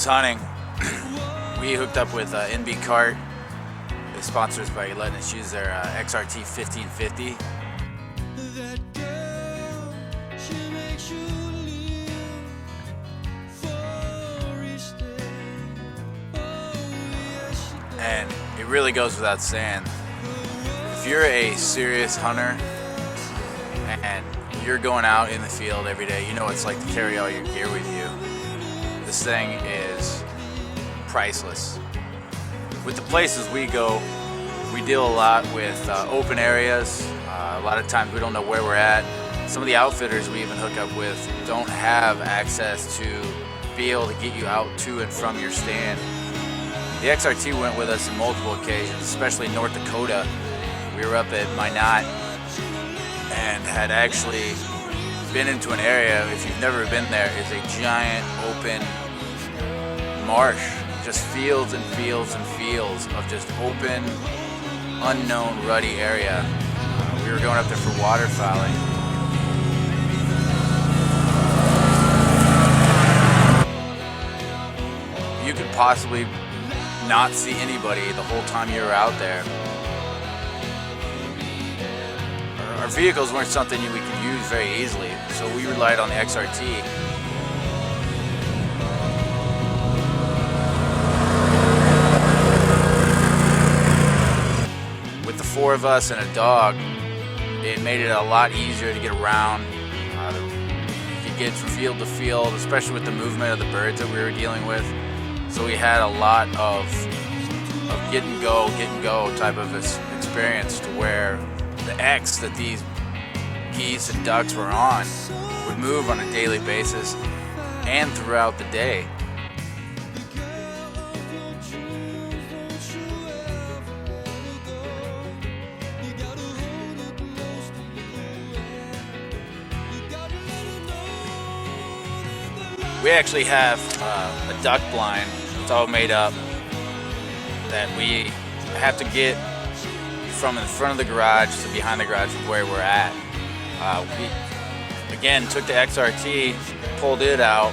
was hunting, we hooked up with NB Cart. They sponsor us by letting us use their XRT 1550. And it really goes without saying, if you're a serious hunter and you're going out in the field every day, you know what it's like to carry all your gear with you. This thing is priceless. With the places we go, we deal a lot with open areas. A lot of times we don't know where we're at. Some of the outfitters we even hook up with don't have access to be able to get you out to and from your stand. The XRT went with us on multiple occasions, especially in North Dakota. We were up at Minot and had actually been into an area, if you've never been there, is a giant open marsh. Just fields and fields and fields of just open, unknown, ruddy area. We were going up there for waterfowling. You could possibly not see anybody the whole time you were out there. Our vehicles weren't something we could use very easily, so we relied on the XRT. With the 4 of us and a dog, it made it a lot easier to get around. You could get from field to field, especially with the movement of the birds that we were dealing with. So we had a lot of get and go type of experience, to where the X that these geese and ducks were on would move on a daily basis and throughout the day. We actually have a duck blind. It's all made up, that we have to get from in front of the garage to behind the garage from where we're at. We again took the XRT, pulled it out,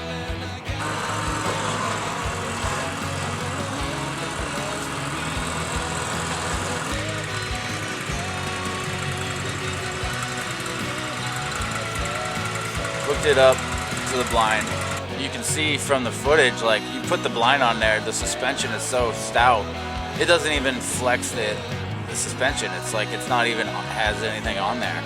hooked it up to the blind. You can see from the footage, like, you put the blind on there, the suspension is so stout, it doesn't even flex the suspension. It's like it's not even has anything on there.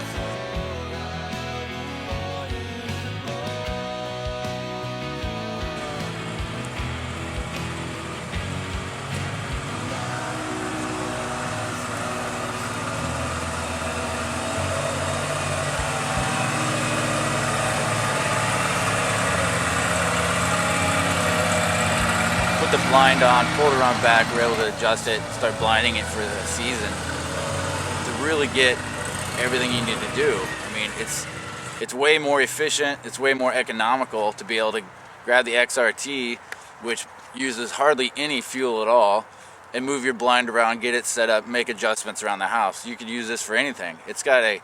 Put the blind on, pulled it on back, we were able to adjust it, start blinding it for the season to really get everything you need to do. I mean, it's way more efficient, it's way more economical to be able to grab the XRT, which uses hardly any fuel at all, and move your blind around, get it set up, make adjustments around the house. You could use this for anything. It's got a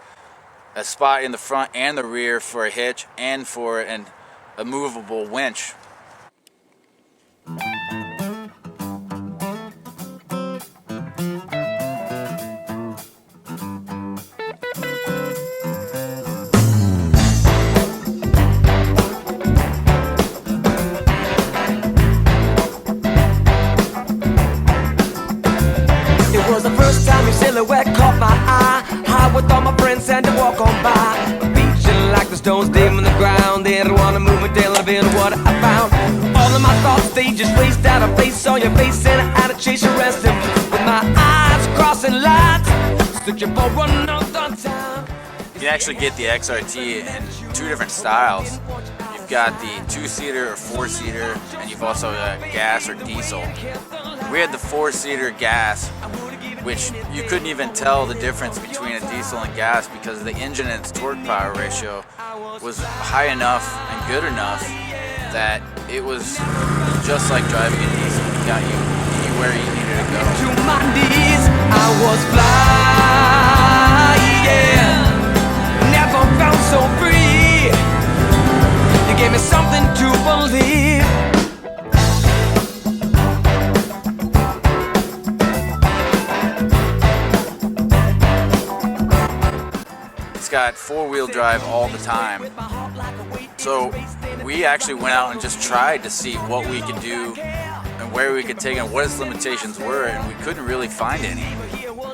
spot in the front and the rear for a hitch and for a movable winch. Silhouette caught my eye, high with all my friends and to walk on by. Beaching like the stones dim in the ground. They don't wanna move me, they love in what I found. All of my thoughts, they just raced out of place on your face, and I had to chase your resting. With my eyes crossing lines, searching for another time. You can actually get the XRT in 2 different styles. You've got the 2-seater or 4-seater, and you've also got gas or diesel. We had the 4-seater gas, which you couldn't even tell the difference between a diesel and gas because the engine and its torque power ratio was high enough and good enough that it was just like driving a diesel. It got you anywhere you needed to go. To my knees, I was flying, never felt so free. You gave me something to believe. got four-wheel drive all the time. So we actually went out and just tried to see what we could do and where we could take it and what its limitations were, and we couldn't really find any.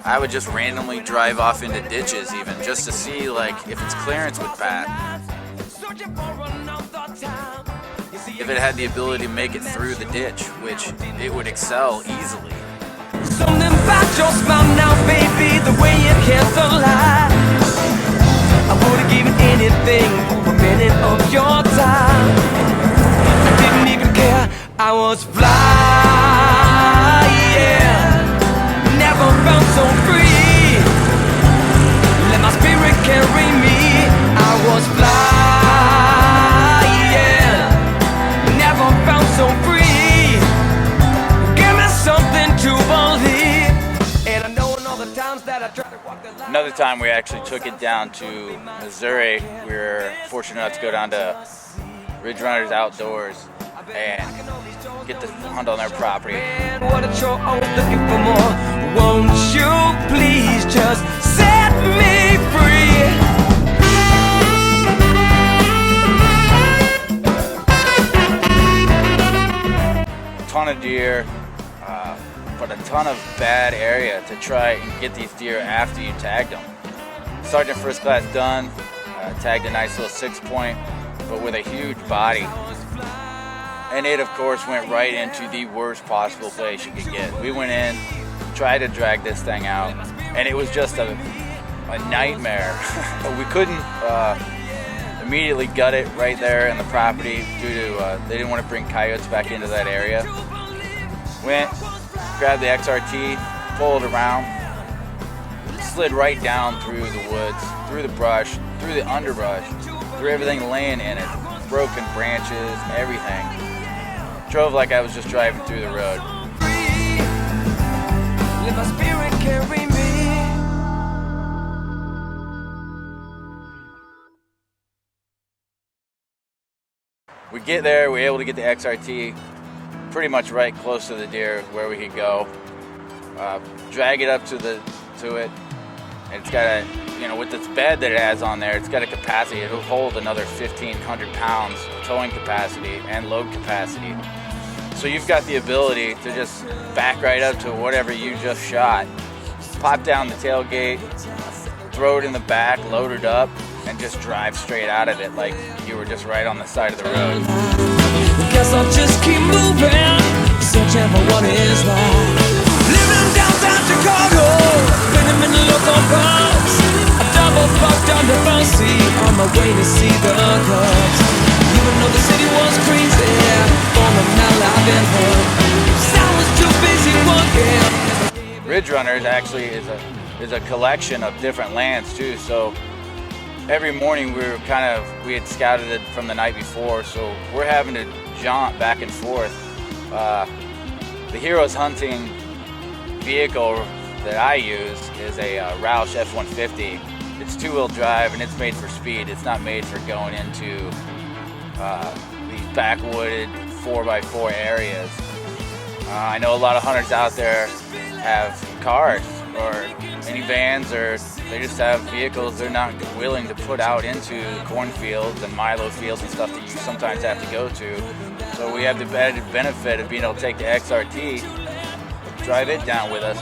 I would just randomly drive off into ditches even just to see like if its clearance would pat. If it had the ability to make it through the ditch, which it would excel easily. Something about your smile now, baby, the way you can't lie. I would have given anything for a minute of your time. I didn't even care, I was fly, yeah. Never felt so free. Let my spirit carry me. I was fly, yeah. Never felt so free. Give me something to believe. And I know in all the times that I tried to walk the line. Another time we actually took it down to Missouri. We were fortunate enough to go down to Ridge Runners Outdoors and get to hunt on their property. Man, what a chore, I was looking for more. Won't you please just set me free? Ton of deer, but a ton of bad area to try and get these deer after you tagged them. Sergeant First Class Dunn tagged a nice little 6-point, but with a huge body. And it, of course, went right into the worst possible place you could get. We went in, tried to drag this thing out, and it was just a nightmare. We couldn't immediately gut it right there in the property due to they didn't want to bring coyotes back into that area. Went, grabbed the XRT, pulled around, slid right down through the woods, through the brush, through the underbrush, through everything laying in it, broken branches, everything. Drove like I was just driving through the road. Let my spirit carry me. We get there, we're able to get the XRT pretty much right close to the deer where we could go. Drag it up to it. And it's got a, with this bed that it has on there, it's got a capacity. It'll hold another 1,500 pounds towing capacity and load capacity. So you've got the ability to just back right up to whatever you just shot, pop down the tailgate, throw it in the back, load it up, and just drive straight out of it like you were just right on the side of the road. Guess I'll just keep moving, searching for what is right. Living downtown Chicago, spinning in the local pubs. I double parked on the bus seat on my way to see the Cubs. Even though the city was crazy, for the now I've been home. Sound was too busy working. Ridge Runners actually is a collection of different lands too. So every morning we had scouted it from the night before, so we're having to jaunt back and forth. The Heroes Hunting vehicle that I use is a Roush F-150. It's two-wheel drive and it's made for speed. It's not made for going into these backwooded 4x4 areas. I know a lot of hunters out there have cars or minivans, or they just have vehicles they're not willing to put out into cornfields and milo fields and stuff that you sometimes have to go to. So we have the added benefit of being able to take the XRT, drive it down with us,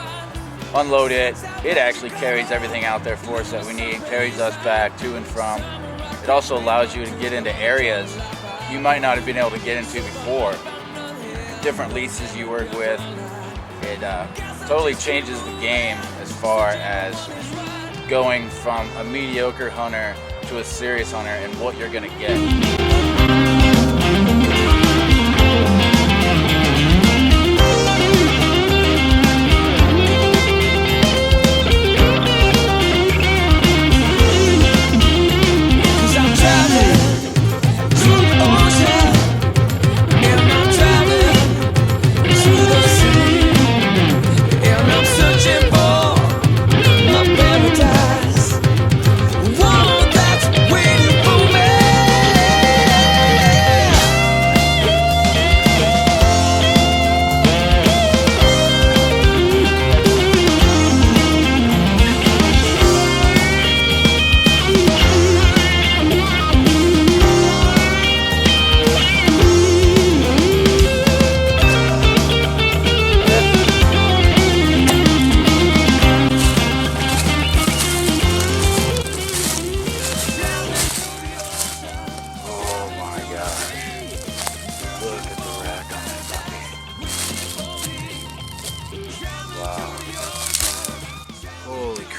unload it. It actually carries everything out there for us that we need, carries us back to and from. It also allows you to get into areas you might not have been able to get into before. Different leases you work with. It totally changes the game as far as going from a mediocre hunter to a serious hunter and what you're gonna get.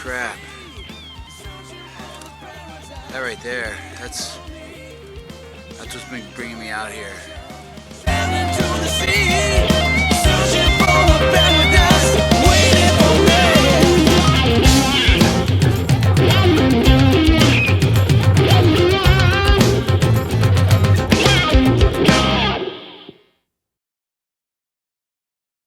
crap. That right there, that's what's been bringing me out here.